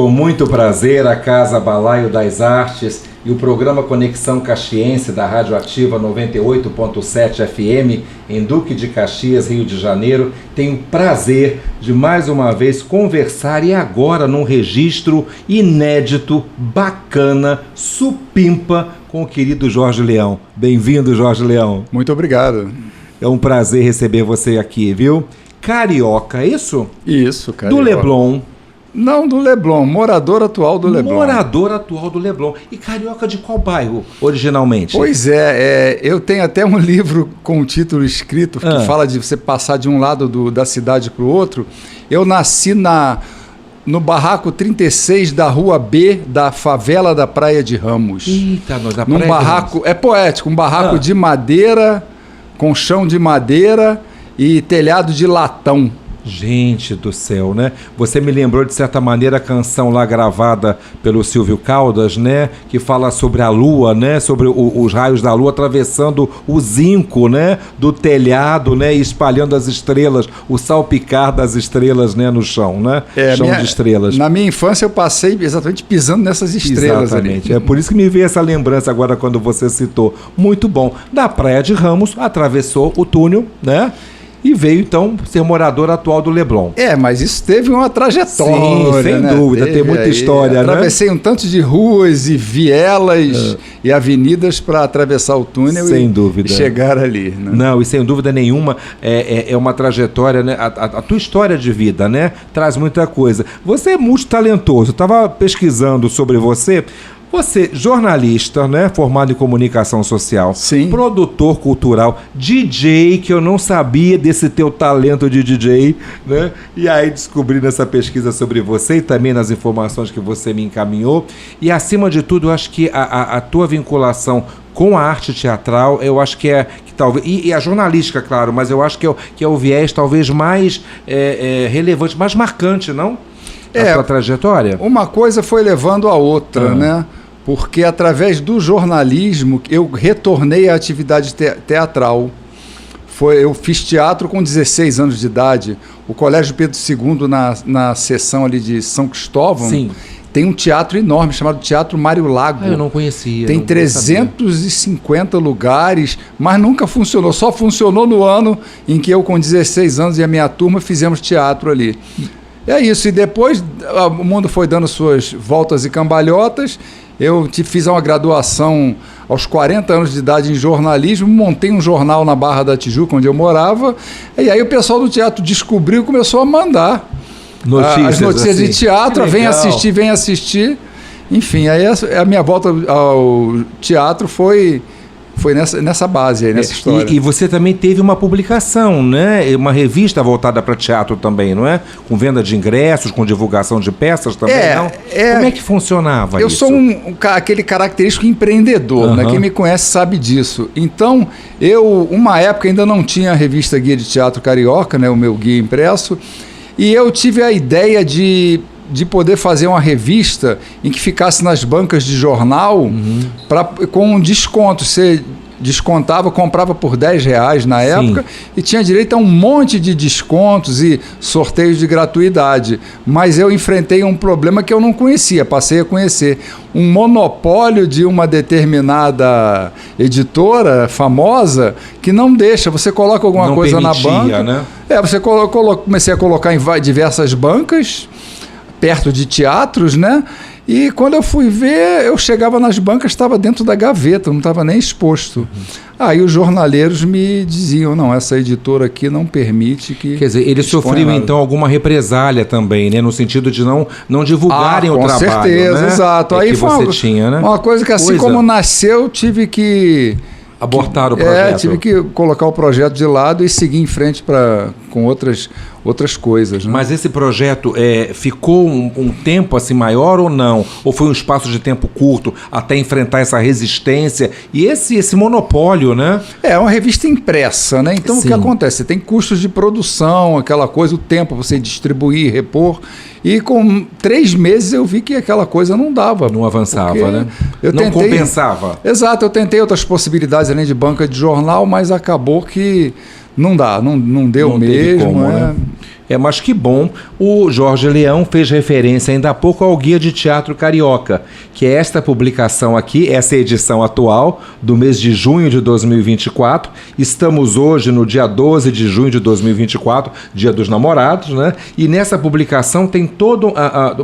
Com muito prazer, a Casa Balaio das Artes e o programa Conexão Caxiense da Rádio Ativa 98.7 FM em Duque de Caxias, Rio de Janeiro, tem o prazer de mais uma vez conversar e agora num registro inédito, bacana, supimpa com o querido Jorge Leão. Bem-vindo, Jorge Leão. Muito obrigado. É um prazer receber você aqui, viu? Carioca, isso? Isso, Carioca. Do Leblon. Não, do Leblon, morador atual do Leblon. Morador atual do Leblon. E carioca de qual bairro, originalmente? Pois eu tenho até um livro com o título escrito que fala de você passar de um lado da cidade para o outro. Eu nasci no barraco 36 da Rua B, da favela da Praia de Ramos. Eita, nós da Praia barraco, de Ramos. É poético, um barraco de madeira, com chão de madeira e telhado de latão. Gente do céu, né? Você me lembrou, de certa maneira, a canção lá gravada pelo Silvio Caldas, né? Que fala sobre a lua, né? Sobre os raios da lua atravessando o zinco, né? Do telhado, né? E espalhando as estrelas, o salpicar das estrelas, né? No chão, né? Chão de estrelas. Na minha infância eu passei exatamente pisando nessas estrelas. Exatamente. Ali. É por isso que me veio essa lembrança agora quando você citou. Muito bom. Da Praia de Ramos, atravessou o túnel, né? E veio, então, ser morador atual do Leblon. Mas isso teve uma trajetória. Sim, sem dúvida, tem muita história, né? Atravessei um tanto de ruas e vielas e avenidas para atravessar o túnel sem dúvida. E chegar ali. Né? Não, e sem dúvida nenhuma, é uma trajetória, né? A tua história de vida, né? Traz muita coisa. Você é muito talentoso, eu estava pesquisando sobre você. Você, jornalista, né, formado em comunicação social, sim, produtor cultural, DJ, que eu não sabia desse teu talento de DJ, né? E aí descobri nessa pesquisa sobre você e também nas informações que você me encaminhou. E acima de tudo, eu acho que a tua vinculação com a arte teatral, eu acho que talvez, e a jornalística, claro, mas eu acho que é o viés talvez mais relevante, mais marcante, não? A tua trajetória? Uma coisa foi levando a outra, né? Porque através do jornalismo eu retornei à atividade teatral. Eu fiz teatro com 16 anos de idade. O Colégio Pedro II, na seção ali de São Cristóvão, sim, tem um teatro enorme chamado Teatro Mário Lago. Eu não conhecia. Tem 350 lugares, mas nunca funcionou. Só funcionou no ano em que eu, com 16 anos, e a minha turma fizemos teatro ali. É isso, e depois o mundo foi dando suas voltas e cambalhotas. Eu fiz uma graduação aos 40 anos de idade em jornalismo, montei um jornal na Barra da Tijuca, onde eu morava, e aí o pessoal do teatro descobriu e começou a mandar as notícias assim, de teatro, vem assistir. Enfim, aí a minha volta ao teatro foi nessa base aí, nessa história. E você também teve uma publicação, né? Uma revista voltada para teatro também, não é? Com venda de ingressos, com divulgação de peças também, não? Como é que funcionava isso? Eu sou aquele característico empreendedor, né? Quem me conhece sabe disso. Então, uma época ainda não tinha a revista Guia de Teatro Carioca, né? O meu guia impresso, e eu tive a ideia de poder fazer uma revista em que ficasse nas bancas de jornal com um desconto. Você descontava, comprava por R$10 na época, e tinha direito a um monte de descontos e sorteios de gratuidade. Mas eu enfrentei um problema que eu não conhecia, passei a conhecer. Um monopólio de uma determinada editora famosa que não deixa, você coloca alguma coisa na banca. Né? Comecei a colocar em diversas bancas, perto de teatros, né? E quando eu fui ver, eu chegava nas bancas, estava dentro da gaveta, não estava nem exposto. Aí os jornaleiros me diziam, não, essa editora aqui não permite que... Quer dizer, eles sofriam então alguma represália também, né? No sentido de não divulgarem o trabalho, com certeza, né? exato. Aí que foi você tinha, né? Uma coisa que assim como nasceu, tive que... abortar o projeto. Tive que colocar o projeto de lado e seguir em frente com outras coisas. Né? Mas esse projeto ficou um tempo assim maior ou não? Ou foi um espaço de tempo curto até enfrentar essa resistência e esse monopólio, né? É uma revista impressa, né? Então, sim, o que acontece? Você tem custos de produção, aquela coisa, o tempo, você distribuir, repor. E com 3 meses eu vi que aquela coisa não dava. Não avançava, né? Não compensava. Exato, eu tentei outras possibilidades além de banca de jornal, mas acabou que não dá, não deu mesmo. Como, né? Mas que bom, o Jorge Leão fez referência ainda há pouco ao Guia de Teatro Carioca, que é esta publicação aqui, essa edição atual do mês de junho de 2024. Estamos hoje no dia 12 de junho de 2024, Dia dos Namorados, né? E nessa publicação tem todas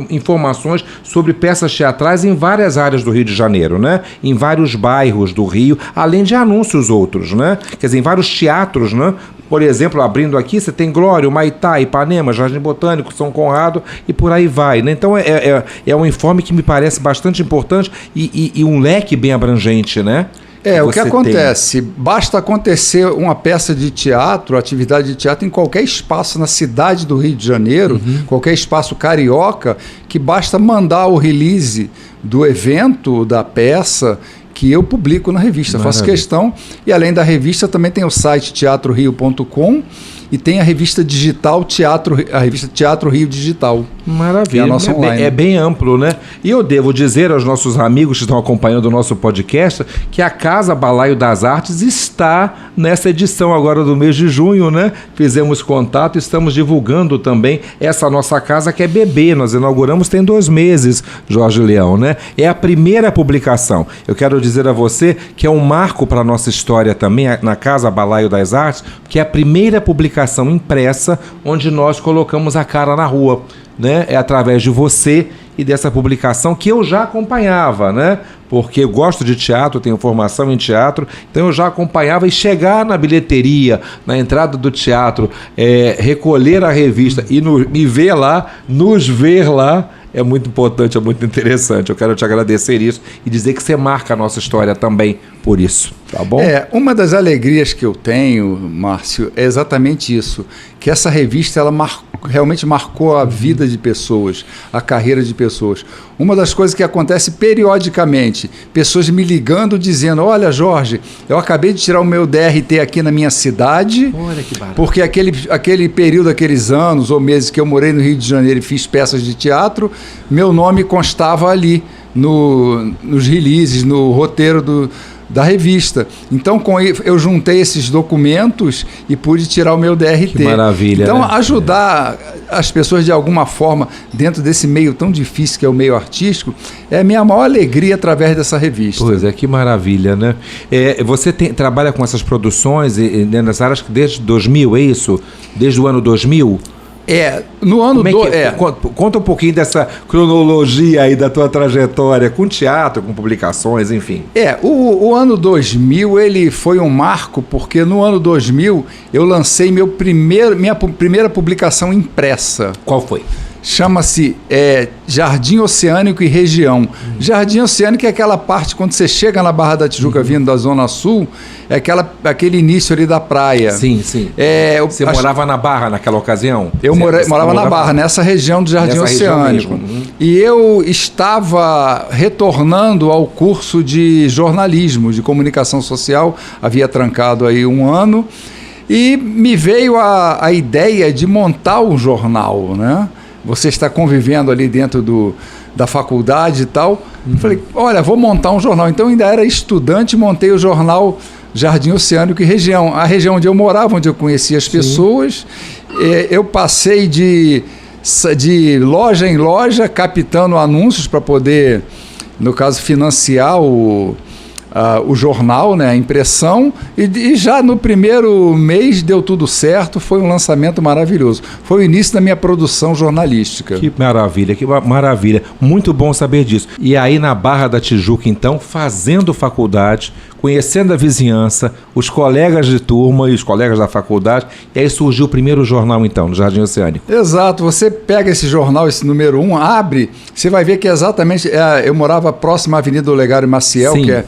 informações sobre peças teatrais em várias áreas do Rio de Janeiro, né? Em vários bairros do Rio, além de anúncios outros, né? Quer dizer, em vários teatros, né? Por exemplo, abrindo aqui, você tem Glória, Humaitá, Ipanema, Jardim Botânico, São Conrado e por aí vai, né? Então é um informe que me parece bastante importante e um leque bem abrangente, né? O que acontece? Basta acontecer uma peça de teatro, atividade de teatro em qualquer espaço na cidade do Rio de Janeiro, qualquer espaço carioca, que basta mandar o release do evento, da peça, que eu publico na revista. Maravilha. Faço questão. E além da revista, também tem o site teatrorio.com e tem a revista digital a revista Teatro Rio Digital. Maravilha. É a nossa online. É bem amplo, né? E eu devo dizer aos nossos amigos que estão acompanhando o nosso podcast que a Casa Balaio das Artes está nessa edição agora do mês de junho, né? Fizemos contato e estamos divulgando também essa nossa casa que é bebê. Nós inauguramos tem 2 meses, Jorge Leão, né? É a primeira publicação. Eu quero dizer a você que é um marco para a nossa história também, na Casa Balaio das Artes, que é a primeira publicação impressa onde nós colocamos a cara na rua, né? É através de você e dessa publicação que eu já acompanhava, né? Porque eu gosto de teatro, tenho formação em teatro, então eu já acompanhava e chegar na bilheteria, na entrada do teatro, recolher a revista e me ver lá, nos ver lá, é muito importante, é muito interessante. Eu quero te agradecer isso e dizer que você marca a nossa história também por isso, tá bom? Uma das alegrias que eu tenho, Márcio, é exatamente isso, que essa revista ela realmente marcou a vida de pessoas, a carreira de pessoas. Uma das coisas que acontece periodicamente, pessoas me ligando dizendo, olha Jorge, eu acabei de tirar o meu DRT aqui na minha cidade, olha que barato. Porque aquele período, aqueles anos ou meses que eu morei no Rio de Janeiro e fiz peças de teatro, meu nome constava ali nos releases, no roteiro da revista. Então, eu juntei esses documentos e pude tirar o meu DRT. Que maravilha. Então, né? Ajudar as pessoas de alguma forma dentro desse meio tão difícil que é o meio artístico é a minha maior alegria através dessa revista. Pois é, que maravilha, né? Você trabalha com essas produções nessas áreas desde 2000, é isso? Desde o ano 2000? No ano Conta um pouquinho dessa cronologia aí da tua trajetória com teatro, com publicações, enfim. O ano 2000 ele foi um marco porque no ano 2000 eu lancei minha primeira publicação impressa. Qual foi? Chama-se Jardim Oceânico e Região. Jardim Oceânico é aquela parte, quando você chega na Barra da Tijuca vindo da Zona Sul, é aquele início ali da praia. Sim. Você morava na Barra naquela ocasião? Eu morava na Barra, nessa região do Jardim Oceânico. E eu estava retornando ao curso de jornalismo, de comunicação social, havia trancado aí 1 ano, e me veio a ideia de montar um jornal, né? Você está convivendo ali dentro da faculdade e tal. Falei, olha, vou montar um jornal. Então, ainda era estudante, montei o jornal Jardim Oceânico e Região. A região onde eu morava, onde eu conhecia as pessoas. Eu passei de loja em loja, captando anúncios para poder, no caso, financiar o jornal, né, a impressão, e já no primeiro mês deu tudo certo, foi um lançamento maravilhoso. Foi o início da minha produção jornalística. Que maravilha. Muito bom saber disso. E aí na Barra da Tijuca, então, fazendo faculdade, conhecendo a vizinhança, os colegas de turma e os colegas da faculdade, e aí surgiu o primeiro jornal, então, no Jardim Oceânico. Exato. Você pega esse jornal, esse número 1, abre, você vai ver que exatamente... eu morava próximo à Avenida Olegário Maciel, Sim. que é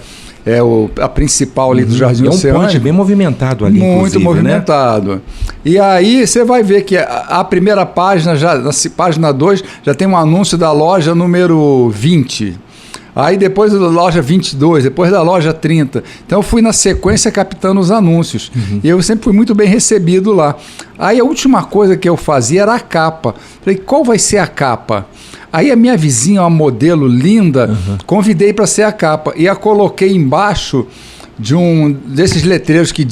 a principal ali do Jardim Oceânico. É um ponte bem movimentado ali, muito movimentado. Né? E aí você vai ver que a primeira página, na página 2, já tem um anúncio da loja número 20. Aí depois da loja 22, depois da loja 30. Então eu fui na sequência captando os anúncios. E eu sempre fui muito bem recebido lá. Aí a última coisa que eu fazia era a capa. Falei, qual vai ser a capa? Aí a minha vizinha, uma modelo linda, convidei para ser a capa. E a coloquei embaixo de um desses letreiros que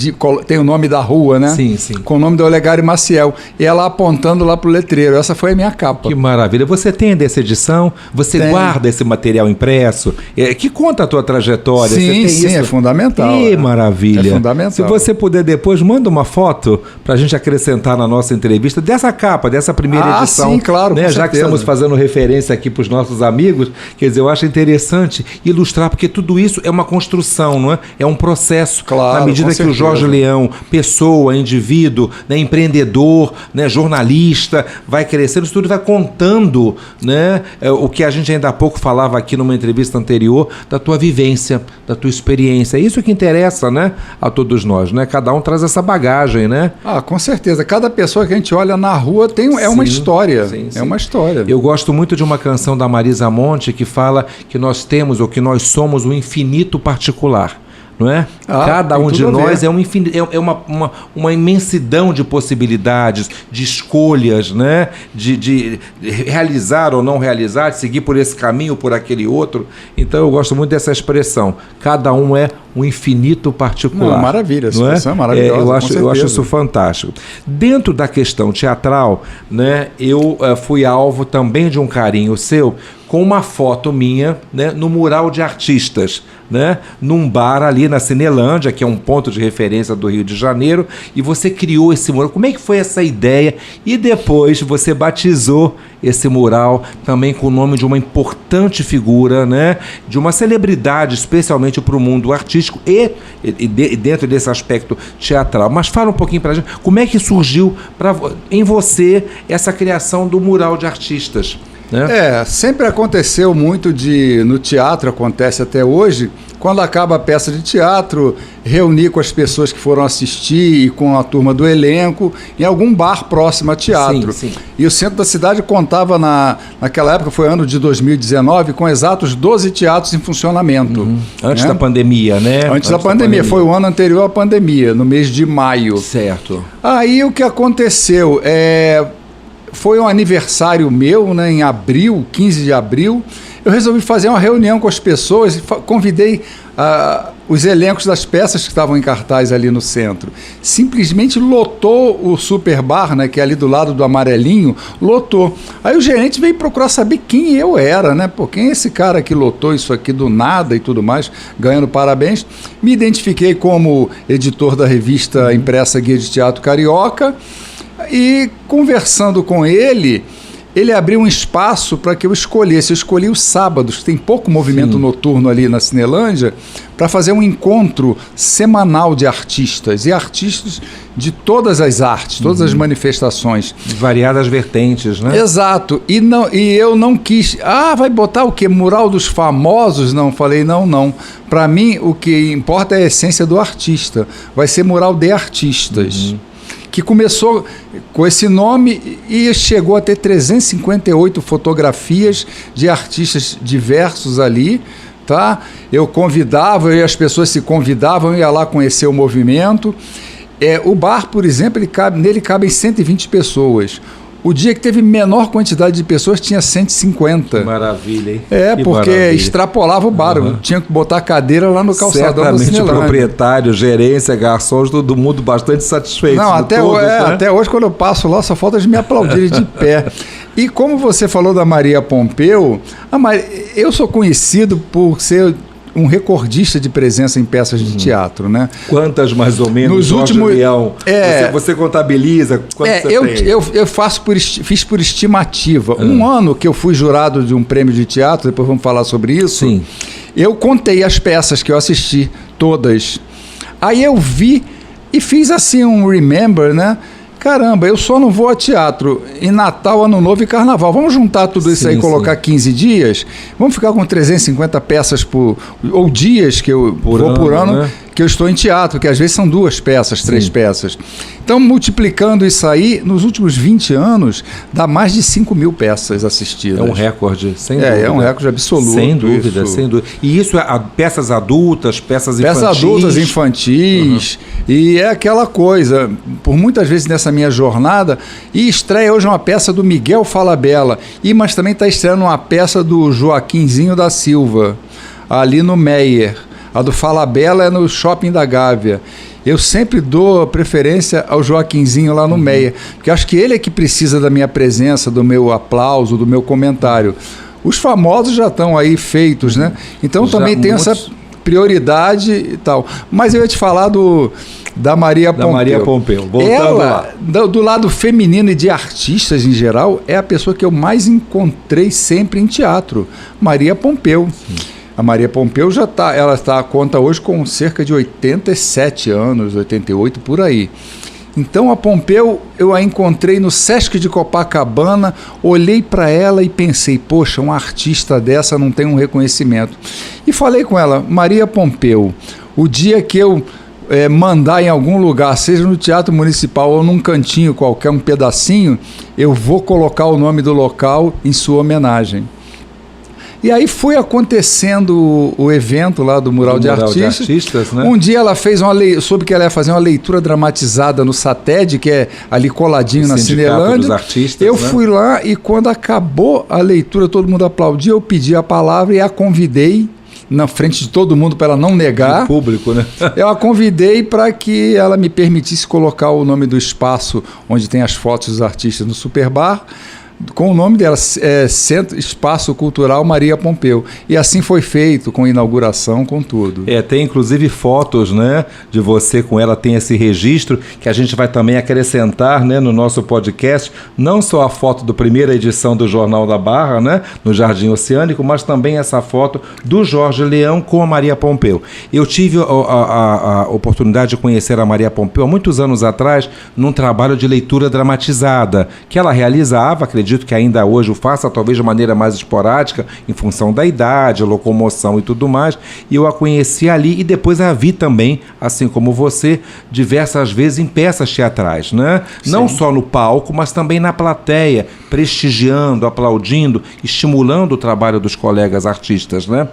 tem o nome da rua, né? Sim, sim. Com o nome do Olegário Maciel. E ela apontando lá pro letreiro. Essa foi a minha capa. Que maravilha. Você tem dessa edição? Você guarda esse material impresso? Que conta a tua trajetória? Sim, você tem sim, isso? É fundamental. Que maravilha. É fundamental. Se você puder depois, manda uma foto pra gente acrescentar na nossa entrevista dessa capa, dessa primeira edição. Sim, claro, né? com Já certeza. que estamos fazendo referência aqui pros nossos amigos, quer dizer, eu acho interessante ilustrar, porque tudo isso é uma construção, não é? É um processo. Claro, na medida que o Jorge Leão, pessoa, indivíduo, né, empreendedor, né, jornalista, vai crescendo, isso tudo vai contando, né, o que a gente ainda há pouco falava aqui numa entrevista anterior, da tua vivência, da tua experiência. É isso que interessa, né, a todos nós, né? Cada um traz essa bagagem, né? Com certeza. Cada pessoa que a gente olha na rua é uma história. Sim, sim. É uma história. Eu gosto muito de uma canção da Marisa Monte que fala que nós temos, ou que nós somos, um infinito particular. Não é? Cada um de nós é uma imensidão de possibilidades, de escolhas, né? De realizar ou não realizar, de seguir por esse caminho ou por aquele outro. Então eu gosto muito dessa expressão. Cada um é um infinito particular. Não, maravilha, essa expressão é maravilhosa. Eu acho isso fantástico. Dentro da questão teatral, né, eu fui alvo também de um carinho seu com uma foto minha, né, no mural de artistas, né, num bar ali na Cinelândia, que é um ponto de referência do Rio de Janeiro, e você criou esse mural. Como é que foi essa ideia? E depois você batizou esse mural também com o nome de uma importante figura, né, de uma celebridade, especialmente para o mundo artístico e dentro desse aspecto teatral. Mas fala um pouquinho para a gente, como é que surgiu em você essa criação do mural de artistas? Né? Sempre aconteceu muito no teatro, acontece até hoje, quando acaba a peça de teatro, reunir com as pessoas que foram assistir e com a turma do elenco em algum bar próximo a teatro. Sim, sim. E o centro da cidade contava, naquela época, foi ano de 2019, com exatos 12 teatros em funcionamento. Antes da pandemia, né? Antes da pandemia, foi o ano anterior à pandemia, no mês de maio. Certo. Aí o que aconteceu foi um aniversário meu, né, em abril, 15 de abril. Eu resolvi fazer uma reunião com as pessoas e convidei os elencos das peças que estavam em cartaz ali no centro. Simplesmente lotou o Super Bar, né, que é ali do lado do Amarelinho, lotou. Aí o gerente veio procurar saber quem eu era, né? Pô, quem é esse cara que lotou isso aqui do nada e tudo mais, ganhando parabéns. Me identifiquei como editor da revista impressa Guia de Teatro Carioca. E conversando com ele abriu um espaço para que eu escolhesse. Eu escolhi os sábados, que tem pouco movimento noturno ali na Cinelândia, para fazer um encontro semanal de artistas. E artistas de todas as artes, todas as manifestações. De variadas vertentes, né? Exato. E eu não quis... vai botar o quê? Mural dos famosos? Não, falei, não. Para mim, o que importa é a essência do artista. Vai ser mural de artistas. Que começou com esse nome e chegou a ter 358 fotografias de artistas diversos ali, tá? Eu e as pessoas se convidavam, eu ia lá conhecer o movimento. O bar, por exemplo, nele cabem 120 pessoas. O dia que teve menor quantidade de pessoas tinha 150. Maravilha, hein? Porque extrapolava o bar. Tinha que botar a cadeira lá no calçadão da Cinelândia. Certamente o proprietário, gerência, garçons, todo mundo bastante satisfeito. Não, até hoje, quando eu passo lá, só falta de me aplaudirem de pé. E como você falou da Maria Pompeu, eu sou conhecido por ser um recordista de presença em peças de teatro, né? Quantas mais ou menos, nos últimos Leão? Você contabiliza? Quantas você tem? Eu fiz por estimativa. Um ano que eu fui jurado de um prêmio de teatro, depois vamos falar sobre isso. Sim. Eu contei as peças que eu assisti, todas. Aí eu vi e fiz assim um remember, né? Caramba, eu só não vou a teatro em Natal, Ano Novo e Carnaval. Vamos juntar tudo isso aí e colocar 15 dias? Vamos ficar com 350 peças ou dias que eu vou por ano, né? Que eu estou em teatro, que às vezes são 2 peças, 3 peças. Então, multiplicando isso aí, nos últimos 20 anos, dá mais de 5 mil peças assistidas. É um recorde, sem dúvida. É um recorde absoluto. Sem dúvida, sem dúvida. E isso é peças adultas, peças infantis? Peças adultas, infantis. E é aquela coisa, por muitas vezes nessa minha jornada, e estreia hoje uma peça do Miguel Falabella, mas também está estreando uma peça do Joaquinzinho da Silva, ali no Meyer. A do Falabella é no Shopping da Gávea. Eu sempre dou preferência ao Joaquinzinho lá no Meia, porque acho que ele é que precisa da minha presença, do meu aplauso, do meu comentário. Os famosos já estão aí feitos, né? Então também tem essa prioridade e tal. Mas eu ia te falar da Maria Pompeu. Da Maria Pompeu. Voltando ela, lá. Do lado feminino e de artistas em geral, é a pessoa que eu mais encontrei sempre em teatro. Maria Pompeu. Sim. A Maria Pompeu conta hoje com cerca de 87 anos, 88, por aí. Então a Pompeu eu a encontrei no Sesc de Copacabana, olhei para ela e pensei, poxa, uma artista dessa não tem um reconhecimento. E falei com ela, Maria Pompeu, o dia que eu mandar em algum lugar, seja no Teatro Municipal ou num cantinho qualquer, um pedacinho, eu vou colocar o nome do local em sua homenagem. E aí foi acontecendo o evento lá do Mural de Artistas, né? Um dia ela fez soube que ela ia fazer uma leitura dramatizada no SATED, que é ali coladinho na Cinelândia. Eu fui lá e quando acabou a leitura, todo mundo aplaudiu, eu pedi a palavra e a convidei na frente de todo mundo para ela não negar. O público, né? Eu a convidei para que ela me permitisse colocar o nome do espaço onde tem as fotos dos artistas no Superbar, com o nome dela, Centro Espaço Cultural Maria Pompeu. E assim foi feito, com inauguração, com tudo. Tem inclusive fotos, né, de você com ela, tem esse registro que a gente vai também acrescentar, né, no nosso podcast, não só a foto da primeira edição do Jornal da Barra, né, no Jardim Oceânico, mas também essa foto do Jorge Leão com a Maria Pompeu. Eu tive a oportunidade de conhecer a Maria Pompeu há muitos anos atrás, num trabalho de leitura dramatizada, que ela realizava, acredito que ainda hoje o faça, talvez de maneira mais esporádica, em função da idade, locomoção e tudo mais, e eu a conheci ali e depois a vi também, assim como você, diversas vezes em peças teatrais, né? Não só no palco, mas também na plateia, prestigiando, aplaudindo, estimulando o trabalho dos colegas artistas, né?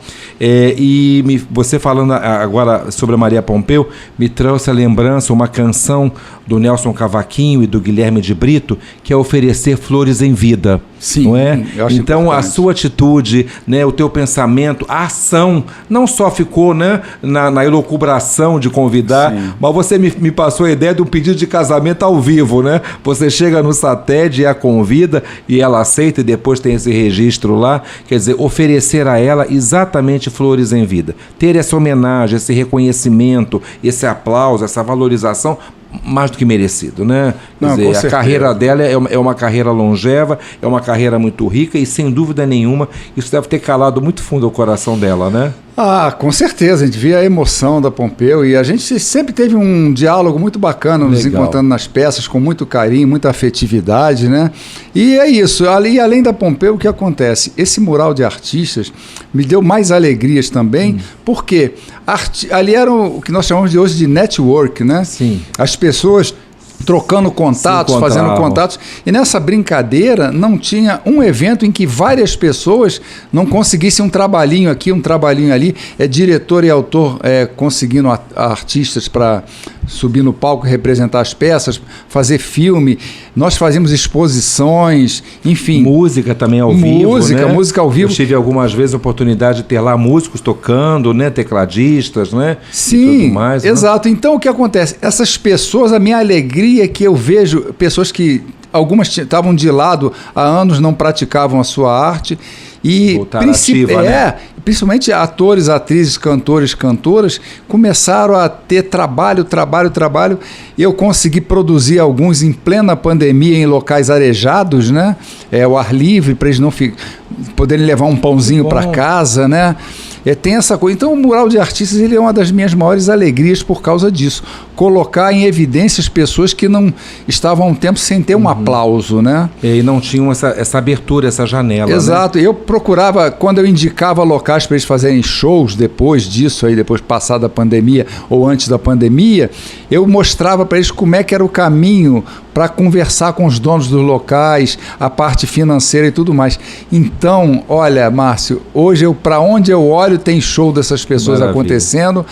Você falando agora sobre a Maria Pompeu, me trouxe a lembrança, uma canção do Nelson Cavaquinho e do Guilherme de Brito, que é Oferecer Flores em Vida. Sim, não é? Eu acho então importante. A sua atitude, né, o teu pensamento, a ação, não só ficou, né, na elucubração de convidar, mas você me passou a ideia de um pedido de casamento ao vivo, né? Você chega no SATED e a convida e ela aceita e depois tem esse registro lá, quer dizer, oferecer a ela exatamente flores em vida. Ter essa homenagem, esse reconhecimento, esse aplauso, essa valorização, mais do que merecido, né? Quer dizer, a carreira dela é uma carreira longeva, é uma carreira muito rica e, sem dúvida nenhuma, isso deve ter calado muito fundo o coração dela, né? Com certeza, a gente via a emoção da Pompeu e a gente sempre teve um diálogo muito bacana, nos encontrando nas peças, com muito carinho, muita afetividade, né? E é isso, além da Pompeu, o que acontece? Esse mural de artistas me deu mais alegrias também, porque ali era o que nós chamamos de hoje de network, né? Sim. As pessoas trocando contatos, fazendo contatos. E nessa brincadeira não tinha um evento em que várias pessoas não conseguissem um trabalhinho aqui, um trabalhinho ali. Diretor e autor conseguindo artistas para subir no palco, representar as peças, fazer filme. Nós fazíamos exposições, enfim. Música também ao vivo, né? Música ao vivo. Eu tive algumas vezes a oportunidade de ter lá músicos tocando, né? Tecladistas, né? Sim, e tudo mais, exato. Né? Então o que acontece? Essas pessoas, a minha alegria é que eu vejo pessoas que algumas estavam de lado há anos, não praticavam a sua arte. E principalmente atores, atrizes, cantores, cantoras começaram a ter trabalho, e eu consegui produzir alguns em plena pandemia em locais arejados, né? O ar livre, para eles não poderem levar um pãozinho para casa, né? Tem essa coisa. Então o Mural de Artistas ele é uma das minhas maiores alegrias por causa disso. Colocar em evidência as pessoas que não estavam há um tempo sem ter um aplauso, né? E não tinham essa abertura, essa janela. Exato. Né? Eu procurava, quando eu indicava locais para eles fazerem shows depois disso, aí, depois passada a pandemia ou antes da pandemia, eu mostrava para eles como é que era o caminho para conversar com os donos dos locais, a parte financeira e tudo mais. Então, olha, Márcio, hoje para onde eu olho tem show dessas pessoas acontecendo,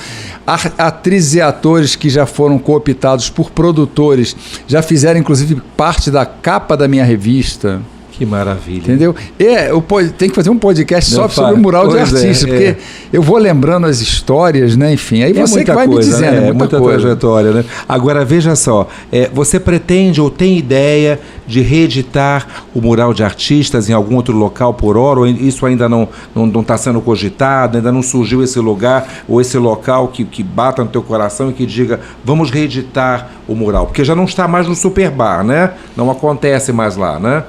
atrizes e atores que já foram cooptados por produtores, já fizeram inclusive parte da capa da minha revista. Que maravilha. Entendeu? Tem que fazer um podcast só sobre o mural de artista, porque eu vou lembrando as histórias, né? Enfim, aí você que vai me dizendo, né? Muita trajetória, né? Agora, veja só, você pretende ou tem ideia de reeditar o mural de artistas em algum outro local por hora, ou isso ainda não está sendo cogitado, ainda não surgiu esse lugar ou esse local que bata no teu coração e que diga, vamos reeditar o mural? Porque já não está mais no Superbar, né? Não acontece mais lá, né?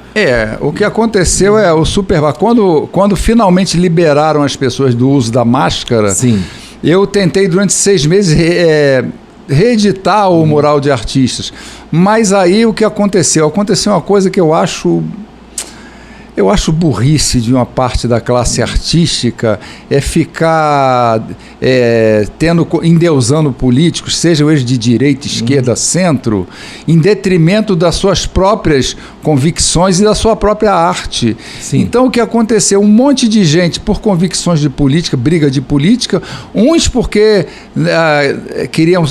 O que aconteceu o Superbar, quando finalmente liberaram as pessoas do uso da máscara, sim, eu tentei durante 6 meses reeditar o mural de artistas. Mas aí o que aconteceu? Aconteceu uma coisa que eu acho burrice de uma parte da classe artística, ficar endeusando políticos, sejam eles de direita, esquerda, centro, em detrimento das suas próprias convicções e da sua própria arte. Sim. Então o que aconteceu? Um monte de gente por convicções de política, briga de política, uns porque queriam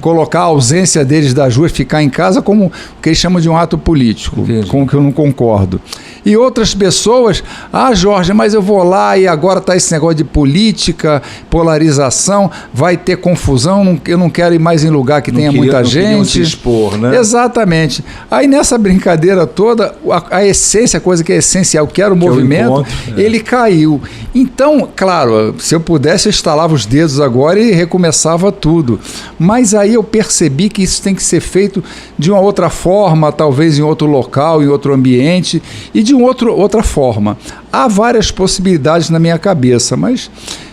colocar a ausência deles das ruas, ficar em casa, como o que eles chamam de um ato político, com o que eu não concordo. E outras pessoas, Jorge, mas eu vou lá e agora está esse negócio de política, polarização, vai ter confusão, eu não quero ir mais em lugar que tenha muita gente. Se expor, né? Exatamente. Aí nessa brincadeira toda, a essência, a coisa que é essencial, que era o movimento, ele caiu. Então, claro, se eu pudesse, eu estalava os dedos agora e recomeçava tudo. Mas aí eu percebi que isso tem que ser feito de uma outra forma, talvez em outro local, em outro ambiente, e de outra forma. Há várias possibilidades na minha cabeça, mas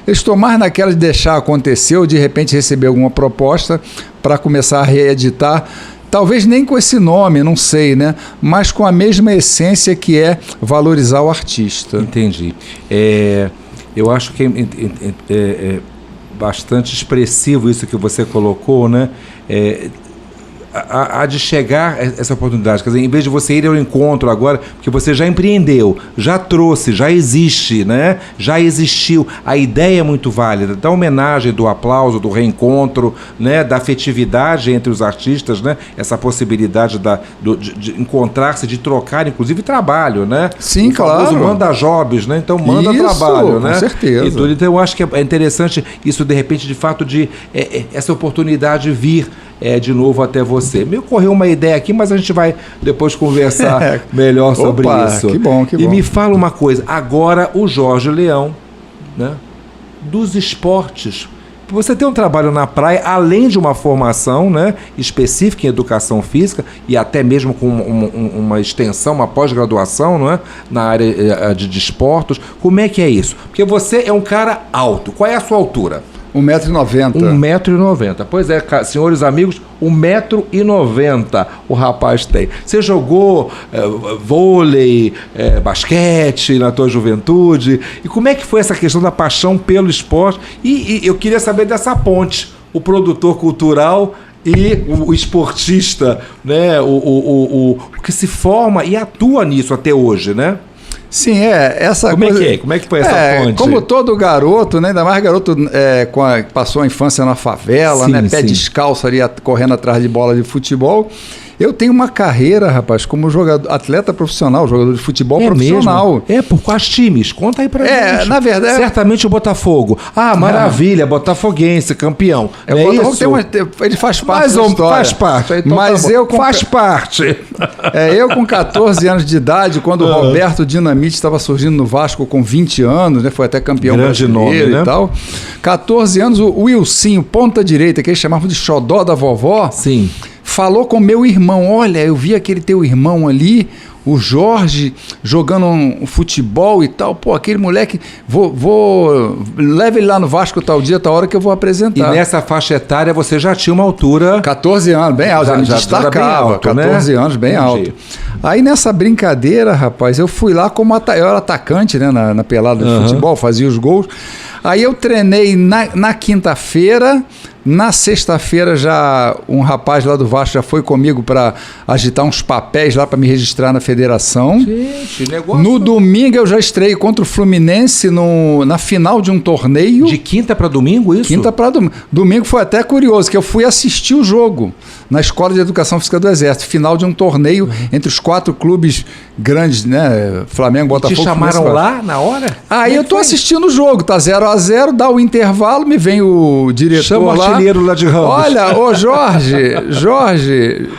eu estou mais naquela de deixar acontecer ou de repente receber alguma proposta para começar a reeditar, talvez nem com esse nome, não sei, né? Mas com a mesma essência que é valorizar o artista. Entendi. Eu acho que é bastante expressivo isso que você colocou, né? Há de chegar essa oportunidade, quer dizer, em vez de você ir ao encontro agora, porque você já empreendeu, já trouxe, já existe, né? Já existiu, a ideia é muito válida, da homenagem, do aplauso, do reencontro, né? Da afetividade entre os artistas, né? Essa possibilidade de encontrar-se, de trocar, inclusive trabalho, né? Sim, claro. Manda jobs, né? Então manda trabalho, né? Com certeza. Então eu acho que é interessante isso, de repente, de fato, de essa oportunidade vir de novo até você. Me ocorreu uma ideia aqui, mas a gente vai depois conversar melhor sobre isso. Que bom, que bom. E me fala uma coisa, agora o Jorge Leão, né, dos esportes. Você tem um trabalho na praia, além de uma formação, né, específica em educação física e até mesmo com uma extensão, uma pós-graduação, não é, na área de esportes. Como é que é isso? Porque você é um cara alto. Qual é a sua altura? 1,90 m. 1,90 m. Pois é, senhores amigos, 1,90 m o rapaz tem. Você jogou vôlei, basquete na tua juventude. E como é que foi essa questão da paixão pelo esporte? E eu queria saber dessa ponte, o produtor cultural e o esportista, né? O que se forma e atua nisso até hoje, né? Sim, essa Como coisa... Como é que foi essa ponte? Como todo garoto, né? Ainda mais garoto passou a infância na favela, sim, né? Pé descalço ali, correndo atrás de bola de futebol. Eu tenho uma carreira, rapaz, como atleta profissional, jogador de futebol profissional. Mesmo? Por quais times? Conta aí pra gente. Na verdade... Certamente o Botafogo. Maravilha, botafoguense, campeão. O Botafogo ele faz parte da história. Faz parte. Então, mas faz parte. Eu com 14 anos de idade, quando o Roberto Dinamite estava surgindo no Vasco com 20 anos, né? Foi até campeão brasileiro nome, né? E tal. 14 anos, o Wilsinho, ponta direita, que eles chamavam de xodó da vovó. Sim. Falou com meu irmão, olha, eu vi aquele teu irmão ali, o Jorge, jogando um futebol e tal, aquele moleque, leva ele lá no Vasco tal dia, tal hora que eu vou apresentar. E nessa faixa etária você já tinha uma altura... 14 anos, bem alto, já me destacava, alto, 14 anos, bem alto. Aí nessa brincadeira, rapaz, eu fui lá eu era atacante, né, na pelada de futebol, fazia os gols. Aí eu treinei na quinta-feira, na sexta-feira já um rapaz lá do Vasco já foi comigo para agitar uns papéis lá para me registrar na federação. Gente, negócio... No domingo eu já estreiei contra o Fluminense na final de um torneio. De quinta para domingo, isso? Quinta para domingo. Domingo foi até curioso, que eu fui assistir o jogo na Escola de Educação Física do Exército, final de um torneio entre os 4 clubes grandes, né? Flamengo, Botafogo. Te chamaram lá na hora? Aí eu tô assistindo o jogo, tá 0-0, dá o intervalo, me vem o diretor chama lá. Chama o artilheiro lá de Ramos. Olha, ô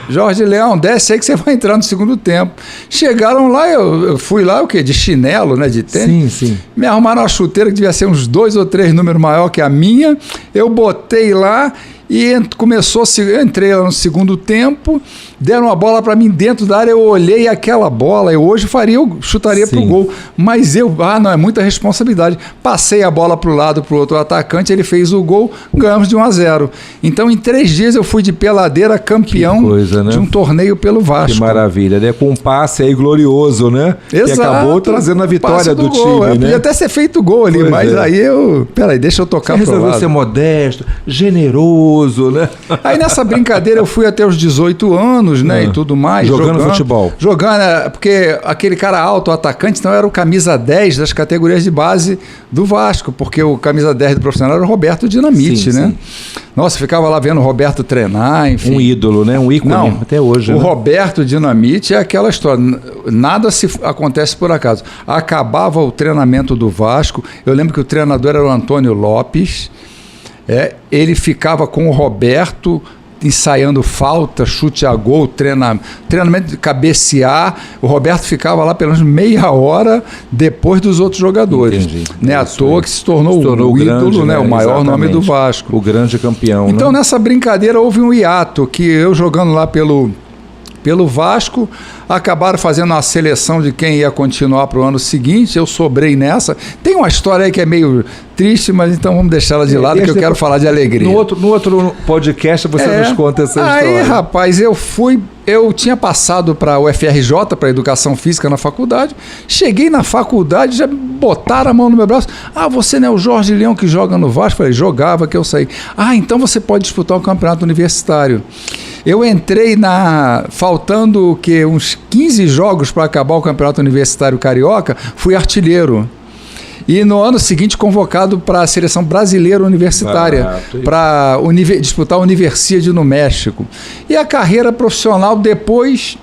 Jorge Leão, desce aí que você vai entrar no segundo tempo. Chegaram lá, eu fui lá, o quê? De chinelo, né? De tênis. Sim. Me arrumaram uma chuteira que devia ser uns 2 ou 3 números maior que a minha. Eu botei lá e eu entrei lá no segundo tempo, deram uma bola para mim dentro da área, eu olhei aquela bola, eu chutaria pro gol, mas não, é muita responsabilidade. Passei a bola pro lado, pro outro atacante, ele fez o gol, ganhamos de 1-0. Então, em 3 dias eu fui de peladeira campeão de um torneio pelo Vasco. Que maravilha, né? Com um passe aí glorioso, né? Exato. Que acabou trazendo a vitória do time, né? Podia até ser feito gol ali, mas aí peraí, deixa eu tocar pro lado. Você resolveu ser modesto, generoso, né? Aí nessa brincadeira eu fui até os 18 anos, né, e tudo mais. Jogando futebol. Jogando, porque aquele cara alto, o atacante, então era o camisa 10 das categorias de base do Vasco, porque o camisa 10 do profissional era o Roberto Dinamite, né? Sim. Nossa, ficava lá vendo o Roberto treinar, enfim. Um ídolo, né? Um ícone até hoje. O Roberto Dinamite é aquela história, nada acontece por acaso. Acabava o treinamento do Vasco, eu lembro que o treinador era o Antônio Lopes, ele ficava com o Roberto ensaiando falta, chute a gol, treinamento de cabecear. O Roberto ficava lá pelo menos meia hora depois dos outros jogadores. Entendi. Né? À toa que se tornou o ídolo, grande, né? O maior nome do Vasco. O grande campeão. Então, né? Nessa brincadeira houve um hiato, que eu jogando lá pelo Vasco, acabaram fazendo uma seleção de quem ia continuar para o ano seguinte, eu sobrei nessa. Tem uma história aí que é meio triste, mas então vamos deixar ela de lado, que eu quero falar de alegria. No outro podcast você nos conta essa história. Aí, rapaz, eu tinha passado para o FRJ, para Educação Física na faculdade, cheguei na faculdade, já botaram a mão no meu braço, você não é o Jorge Leão que joga no Vasco? Falei, jogava, que eu saí. Então você pode disputar um campeonato universitário. Eu entrei faltando uns 15 jogos para acabar o Campeonato Universitário Carioca, fui artilheiro. E no ano seguinte convocado para a seleção brasileira universitária, para disputar a Universidade no México. E a carreira profissional depois,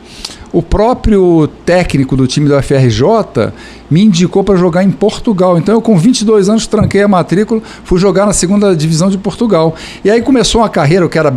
o próprio técnico do time do FRJ me indicou para jogar em Portugal. Então eu com 22 anos tranquei a matrícula, fui jogar na 2ª divisão de Portugal. E aí começou uma carreira, eu quero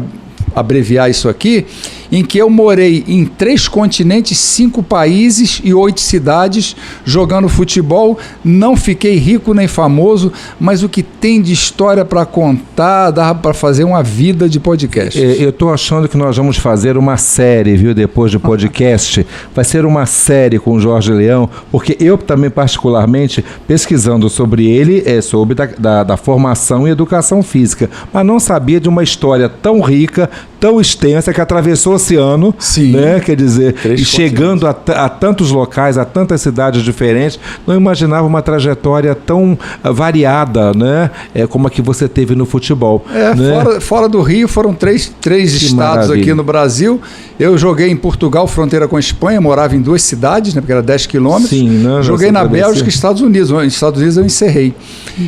abreviar isso aqui, em que eu morei em 3 continentes, 5 países e 8 cidades jogando futebol. Não fiquei rico nem famoso, mas o que tem de história para contar, dá para fazer uma vida de podcast. Eu estou achando que nós vamos fazer uma série, viu, depois de podcast. Vai ser uma série com o Jorge Leão, porque eu também particularmente, pesquisando sobre ele, soube da formação e educação física, mas não sabia de uma história tão rica, tão extensa, que atravessou o oceano, né? Quer dizer, e chegando a tantos locais, a tantas cidades diferentes, não imaginava uma trajetória tão variada, né? Como a que você teve no futebol. Né? Fora do Rio, foram três estados aqui no Brasil. Eu joguei em Portugal, fronteira com a Espanha, morava em 2 cidades, né? Porque era 10 quilômetros. Joguei na Bélgica e Estados Unidos. Nos Estados Unidos eu encerrei.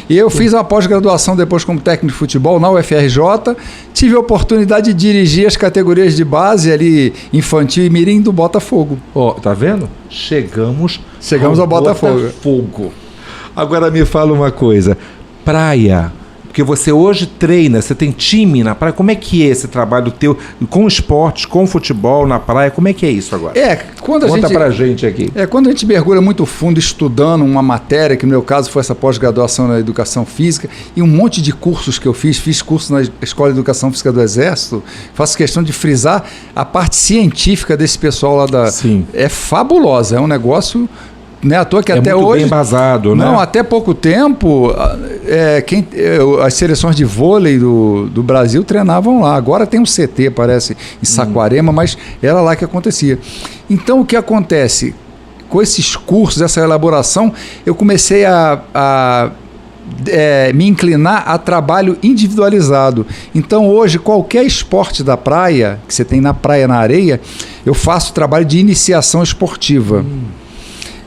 E eu fiz uma pós-graduação depois como técnico de futebol na UFRJ. Tive a oportunidade de dirigir as categorias de base ali, infantil e mirim do Botafogo. Tá vendo? Chegamos ao Botafogo. Agora me fala uma coisa. Praia. Porque você hoje treina, você tem time na praia. Como é que é esse trabalho teu com esportes, com futebol na praia? Como é que é isso agora? Conta pra gente aqui. Quando a gente mergulha muito fundo estudando uma matéria, que no meu caso foi essa pós-graduação na Educação Física, e um monte de cursos que eu fiz curso na Escola de Educação Física do Exército, faço questão de frisar a parte científica desse pessoal lá da... Sim. É fabulosa, é um negócio... Né, à toa que até muito hoje, bem embasado, né? Não, até pouco tempo, as seleções de vôlei do Brasil treinavam lá. Agora tem um CT, parece, em Saquarema, mas era lá que acontecia. Então, o que acontece? Com esses cursos, essa elaboração, eu comecei a me inclinar a trabalho individualizado. Então, hoje, qualquer esporte da praia, que você tem na praia, na areia, eu faço trabalho de iniciação esportiva.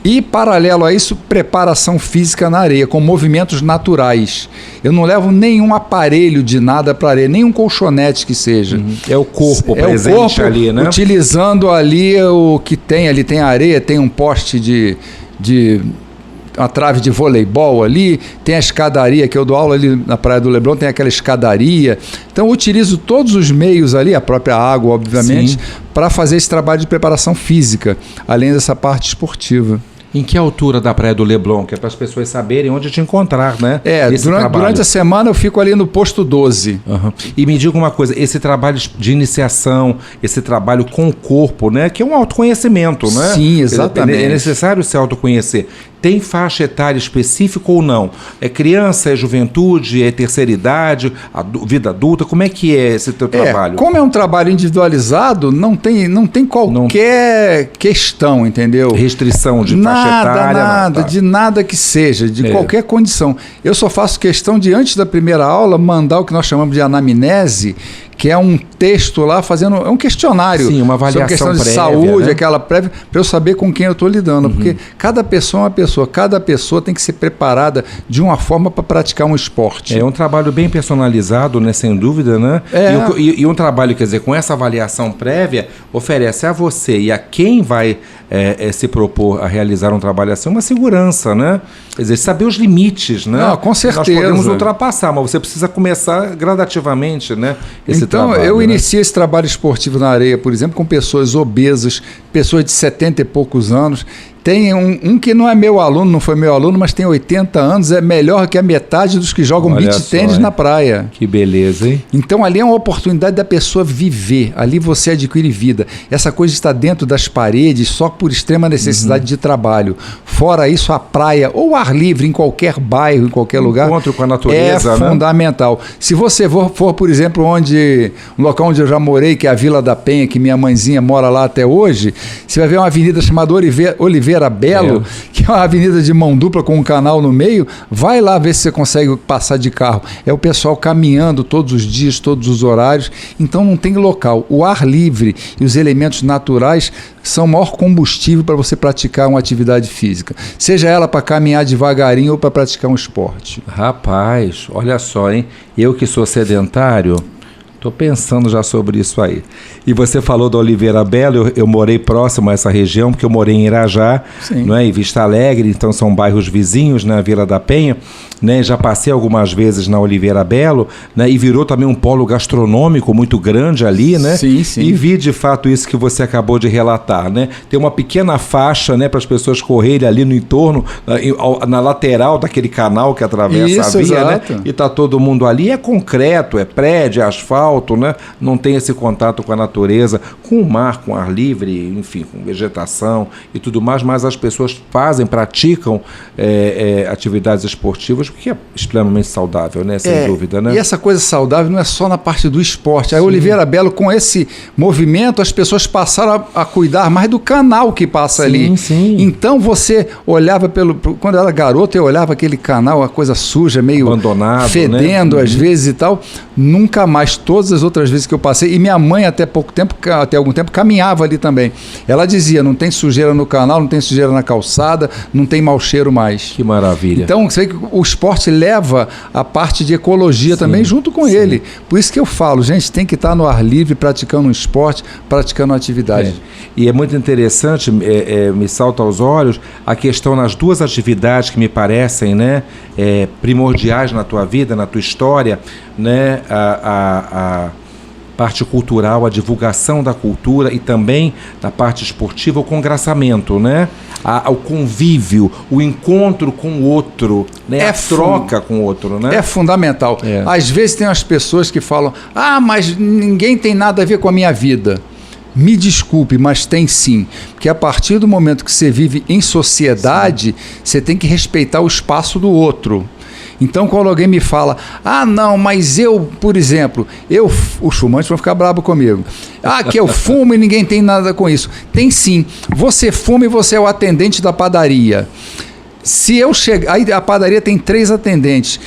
E, paralelo a isso, preparação física na areia, com movimentos naturais. Eu não levo nenhum aparelho de nada para areia, nenhum colchonete que seja. É o corpo presente, o corpo, ali, né? Utilizando ali o que tem. Ali tem areia, tem um poste de uma trave de voleibol ali, tem a escadaria, que eu dou aula ali na Praia do Leblon, tem aquela escadaria. Então eu utilizo todos os meios ali, a própria água, obviamente, para fazer esse trabalho de preparação física, além dessa parte esportiva. Em que altura da Praia do Leblon? Que é para as pessoas saberem onde te encontrar, né? Durante a semana eu fico ali no posto 12. E me diga uma coisa, esse trabalho de iniciação, esse trabalho com o corpo, né? Que é um autoconhecimento, né? Sim, exatamente. É necessário se autoconhecer. Tem faixa etária específica ou não? É criança, é juventude, é terceira idade, vida adulta? Como é que é esse teu trabalho? Como é um trabalho individualizado, não tem qualquer questão, entendeu? Restrição de faixa etária? De nada que seja, de qualquer condição. Eu só faço questão de, antes da primeira aula, mandar o que nós chamamos de anamnese, que é um texto lá fazendo, é um questionário. Sim, uma avaliação sobre questão de prévia, saúde, né? aquela prévia, para eu saber com quem eu estou lidando. Porque cada pessoa é uma pessoa, cada pessoa tem que ser preparada de uma forma para praticar um esporte. É um trabalho bem personalizado, né? Sem dúvida, né? E um trabalho, quer dizer, com essa avaliação prévia, oferece a você e a quem vai se propor a realizar um trabalho assim uma segurança, né? Quer dizer, saber os limites, né? Não, com certeza. Nós podemos ultrapassar, mas você precisa começar gradativamente, né? Então, eu iniciei esse trabalho esportivo na areia, por exemplo, com pessoas obesas, pessoas de 70 e poucos anos. Tem um que não é meu aluno, não foi meu aluno, mas tem 80 anos, é melhor que a metade dos que jogam beach tênis na praia. Que beleza, hein? Então ali é uma oportunidade da pessoa viver, ali você adquire vida. Essa coisa está dentro das paredes só por extrema necessidade de trabalho. Fora isso, a praia ou ar livre em qualquer bairro, em qualquer lugar, encontro com a natureza, é fundamental. Se você for, por exemplo, um local onde eu já morei, que é a Vila da Penha, que minha mãezinha mora lá até hoje, você vai ver uma avenida chamada Oliveira Belo, que é uma avenida de mão dupla com um canal no meio. Vai lá ver se você consegue passar de carro. É o pessoal caminhando todos os dias, todos os horários. Então não tem local. O ar livre e os elementos naturais são o maior combustível para você praticar uma atividade física. Seja ela para caminhar devagarinho ou para praticar um esporte. Rapaz, olha só, hein? Eu que sou sedentário, estou pensando já sobre isso aí. E você falou da Oliveira Belo, eu morei próximo a essa região, porque eu morei em Irajá, não é? Em Vista Alegre, então são bairros vizinhos, né? Vila da Penha, né? Já passei algumas vezes na Oliveira Belo, né? E virou também um polo gastronômico muito grande ali, né? Sim, sim. E vi de fato isso que você acabou de relatar, né? Tem uma pequena faixa, né? Para as pessoas correrem ali no entorno, na lateral daquele canal que atravessa a via, exato, né? E tá todo mundo ali, é concreto, é prédio, é asfalto, né? Não tem esse contato com a natureza, com o mar, com ar livre, enfim, com vegetação e tudo mais, mas as pessoas praticam atividades esportivas, o que é extremamente saudável, né? Sem dúvida, né? E essa coisa saudável não é só na parte do esporte. A Oliveira Belo, com esse movimento, as pessoas passaram a cuidar mais do canal que passa ali. Sim. Então você olhava quando eu era garoto, eu olhava aquele canal, a coisa suja, meio abandonado, fedendo, né? Às vezes e tal. Nunca mais, todas as outras vezes que eu passei, e minha mãe até algum tempo caminhava ali também. Ela dizia, não tem sujeira no canal, não tem sujeira na calçada, não tem mau cheiro mais. Que maravilha. Então, você vê que o esporte leva a parte de ecologia também junto com ele. Por isso que eu falo, gente, tem que estar no ar livre, praticando um esporte, praticando uma atividade. E é muito interessante, me salta aos olhos, a questão nas duas atividades que me parecem, né, primordiais na tua vida, na tua história, né, a parte cultural, a divulgação da cultura e também na parte esportiva, o congraçamento, né? O convívio, o encontro com o outro, né? A troca com o outro, né? É fundamental. Às vezes tem as pessoas que falam, mas ninguém tem nada a ver com a minha vida. Me desculpe, mas tem sim. Porque a partir do momento que você vive em sociedade, você tem que respeitar o espaço do outro. Então, quando alguém me fala, não, mas eu, por exemplo, os fumantes vão ficar bravos comigo. Que eu fumo e ninguém tem nada com isso. Tem sim. Você fuma e você é o atendente da padaria. Se eu chegar, aí a padaria tem 3 atendentes.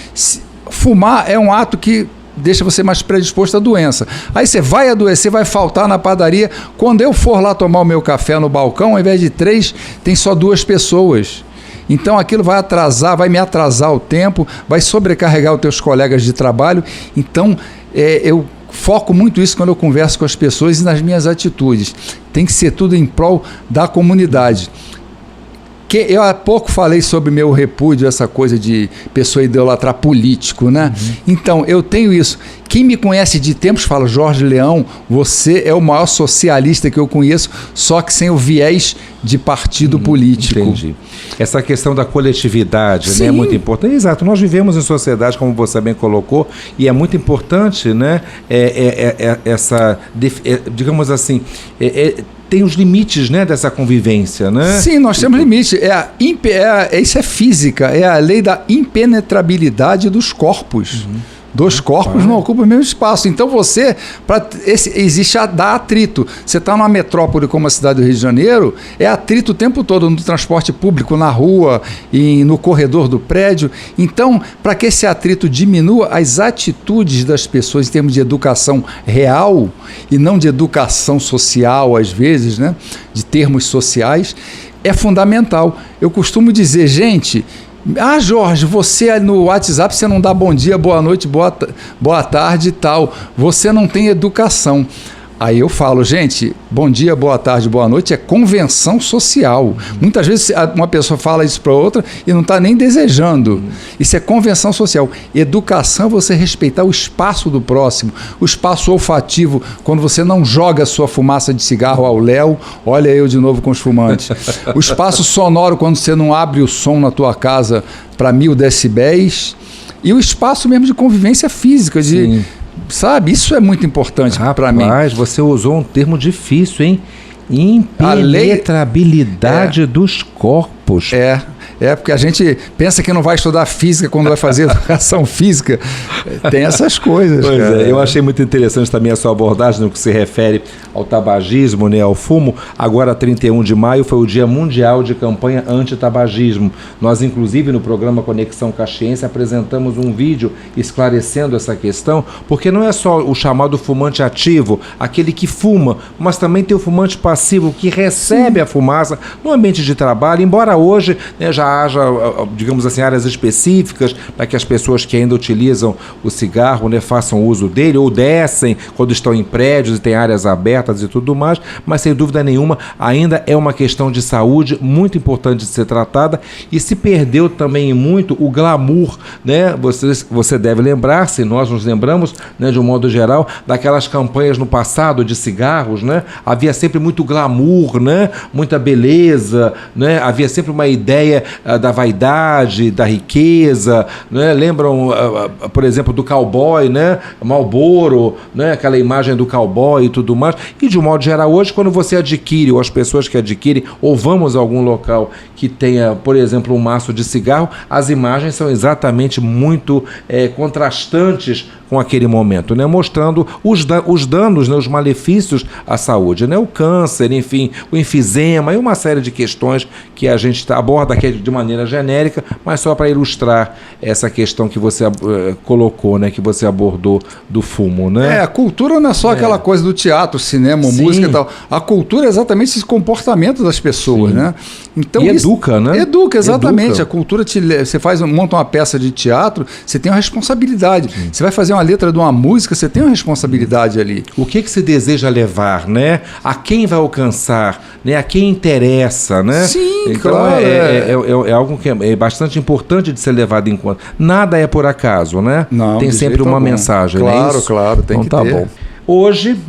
Fumar é um ato que deixa você mais predisposto à doença. Aí você vai adoecer, vai faltar na padaria. Quando eu for lá tomar o meu café no balcão, ao invés de 3, tem só 2 pessoas. Então aquilo vai me atrasar o tempo, vai sobrecarregar os teus colegas de trabalho. Então eu foco muito isso quando eu converso com as pessoas e nas minhas atitudes. Tem que ser tudo em prol da comunidade. Eu há pouco falei sobre meu repúdio, essa coisa de pessoa idolatrar político, né? Então, eu tenho isso. Quem me conhece de tempos fala, Jorge Leão, você é o maior socialista que eu conheço, só que sem o viés de partido político. Entendi. Essa questão da coletividade, né, é muito importante. Exato, nós vivemos em sociedade, como você bem colocou, e é muito importante, né, digamos assim, tem os limites, né, dessa convivência, né? Sim, nós temos limites. Isso é física, é a lei da impenetrabilidade dos corpos. Dois corpos não ocupam o mesmo espaço. Então existe dá atrito. Você está numa metrópole como a cidade do Rio de Janeiro, é atrito o tempo todo no transporte público, na rua, e no corredor do prédio. Então, para que esse atrito diminua, as atitudes das pessoas em termos de educação real e não de educação social, às vezes, né, de termos sociais, é fundamental. Eu costumo dizer, gente... Jorge, você no WhatsApp você não dá bom dia, boa noite, boa tarde e tal. Você não tem educação. Aí eu falo, gente, bom dia, boa tarde, boa noite é convenção social. Muitas vezes uma pessoa fala isso para outra e não está nem desejando. Isso é convenção social. Educação é você respeitar o espaço do próximo, o espaço olfativo, quando você não joga a sua fumaça de cigarro ao léu, olha eu de novo com os fumantes. O espaço sonoro, quando você não abre o som na tua casa para 1000 decibéis. E o espaço mesmo de convivência física, sabe? Isso é muito importante para mim. Mas você usou um termo difícil, hein? Impenetrabilidade dos corpos. Porque a gente pensa que não vai estudar física quando vai fazer educação física. Tem essas coisas. Pois eu achei muito interessante também a sua abordagem no que se refere ao tabagismo, né, ao fumo. Agora, 31 de maio, foi o Dia Mundial de Campanha Anti-Tabagismo. Nós, inclusive, no programa Conexão Caxiense, apresentamos um vídeo esclarecendo essa questão, porque não é só o chamado fumante ativo, aquele que fuma, mas também tem o fumante passivo, que recebe a fumaça no ambiente de trabalho, embora hoje, né, já haja, digamos assim, áreas específicas para que as pessoas que ainda utilizam o cigarro, né, façam uso dele, ou descem quando estão em prédios e tem áreas abertas e tudo mais, mas sem dúvida nenhuma ainda é uma questão de saúde muito importante de ser tratada, e se perdeu também muito o glamour, né? Você deve lembrar, se nós nos lembramos, né, de um modo geral, daquelas campanhas no passado de cigarros, né? Havia sempre muito glamour, né? Muita beleza, né? Havia sempre uma ideia da vaidade, da riqueza, né? Lembram, por exemplo, do cowboy, né? Marlboro, né? Aquela imagem do cowboy e tudo mais. E de um modo geral, hoje, quando você adquire, ou as pessoas que adquirem, ou vamos a algum local que tenha, por exemplo, um maço de cigarro, as imagens são exatamente muito contrastantes com aquele momento, né? Mostrando os danos, né? Os malefícios à saúde, né? O câncer, enfim, o enfisema e uma série de questões que a gente aborda aqui de maneira genérica, mas só para ilustrar essa questão que você colocou, né? Que você abordou do fumo, né? A cultura não é só aquela coisa do teatro, cinema, música e tal. A cultura é exatamente esse comportamento das pessoas, né? Então, e educa, né? Educa, exatamente. A cultura você monta uma peça de teatro, você tem uma responsabilidade. Você vai fazer uma letra de uma música, você tem uma responsabilidade ali. O que se deseja levar, né? A quem vai alcançar, né? A quem interessa, né? Sim, então, claro. É algo que é bastante importante de ser levado em conta. Nada é por acaso, né? Não, tem sempre uma mensagem, claro, né? Claro, tem então, que ter. Bom. Hoje,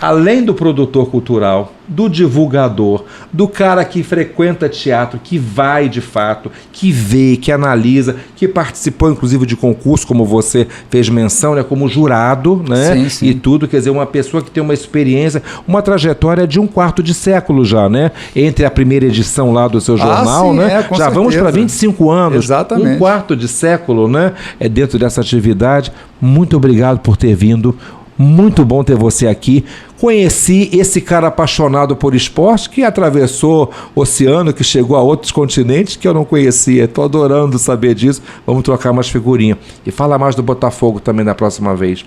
além do produtor cultural, do divulgador, do cara que frequenta teatro, que vai de fato, que vê, que analisa, que participou inclusive de concurso, como você fez menção, né, como jurado, né? Sim, sim. E tudo, quer dizer, uma pessoa que tem uma experiência, uma trajetória de 1/4 de século já, né? Entre a primeira edição lá do seu jornal, sim, né? com já certeza. Vamos para 25 anos. Exatamente. 1/4 de século, né? Dentro dessa atividade. Muito obrigado por ter vindo. Muito bom ter você aqui conheci esse cara apaixonado por esporte, que atravessou o oceano, que chegou a outros continentes que eu não conhecia. Estou adorando saber disso. Vamos trocar umas figurinhas. E fala mais do Botafogo também na próxima vez.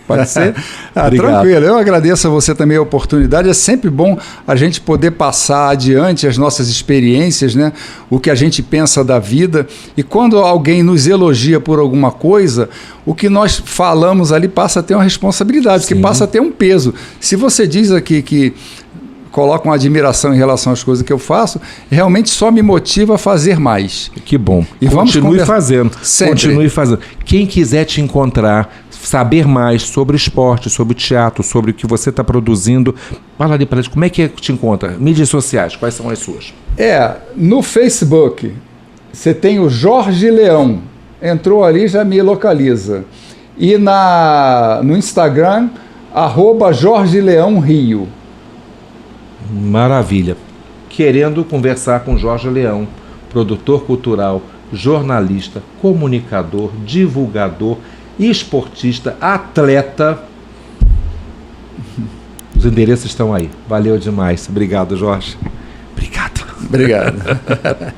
Pode ser? Tranquilo, eu agradeço a você também a oportunidade. É sempre bom a gente poder passar adiante as nossas experiências, né? O que a gente pensa da vida. E quando alguém nos elogia por alguma coisa, o que nós falamos ali passa a ter uma responsabilidade, que passa a ter um peso. Se você diz aqui que coloca uma admiração em relação às coisas que eu faço, realmente só me motiva a fazer mais. Que bom. E continue fazendo. Sempre. Continue fazendo. Quem quiser te encontrar, saber mais sobre esporte, sobre teatro, sobre o que você está produzindo, fala ali para gente, como é que te encontra? Mídias sociais, quais são as suas? No Facebook, você tem o Jorge Leão. Entrou ali, já me localiza. E no Instagram, @Jorge Leão Rio. Maravilha. Querendo conversar com Jorge Leão, produtor cultural, jornalista, comunicador, divulgador, esportista, atleta. Os endereços estão aí. Valeu demais. Obrigado, Jorge. Obrigado. Obrigado.